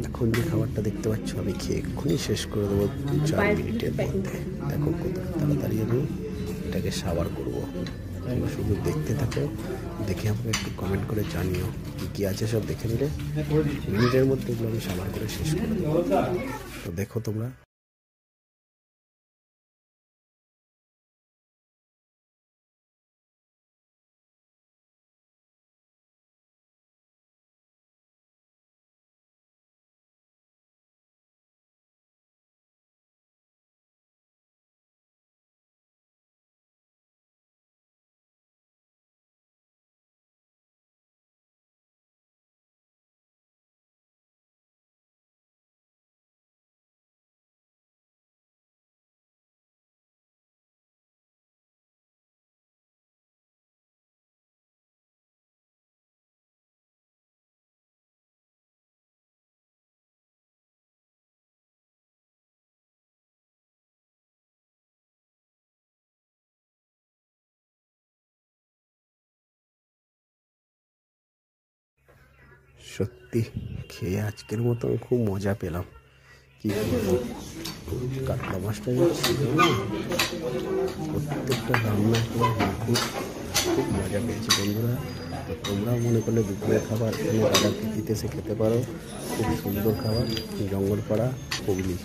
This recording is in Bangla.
এখন যে খাবারটা দেখতে পাচ্ছ আমি খেয়ে এক্ষুনি শেষ করে দেবো 2-4 মিনিটের মধ্যে। দেখো কত তাড়াতাড়ি আমি এটাকে সাবার করবো। তোমরা শুধু দেখতে থাকো, দেখে আমাকে একটু কমেন্ট করে জানিও কী কী আছে। সব দেখে নিলে মিনিটের মধ্যে এগুলো আমি সাবার করে শেষ করে দেবো। তো দেখো তোমরা। সত্যি খেয়ে আজকের মতো খুব মজা পেলাম। কি বলবো, কাতলা মাছটা যে ছিল না, প্রত্যেকটা রান্না করে খুব খুব মজা পেয়েছি বন্ধুরা। তো তোমরাও মনে করলে দুপুরের খাবার এখানে দাদার পিপিতে এসে খেতে পারো। খুব সুন্দর খাবার, জঙ্গলপাড়া হুগলি।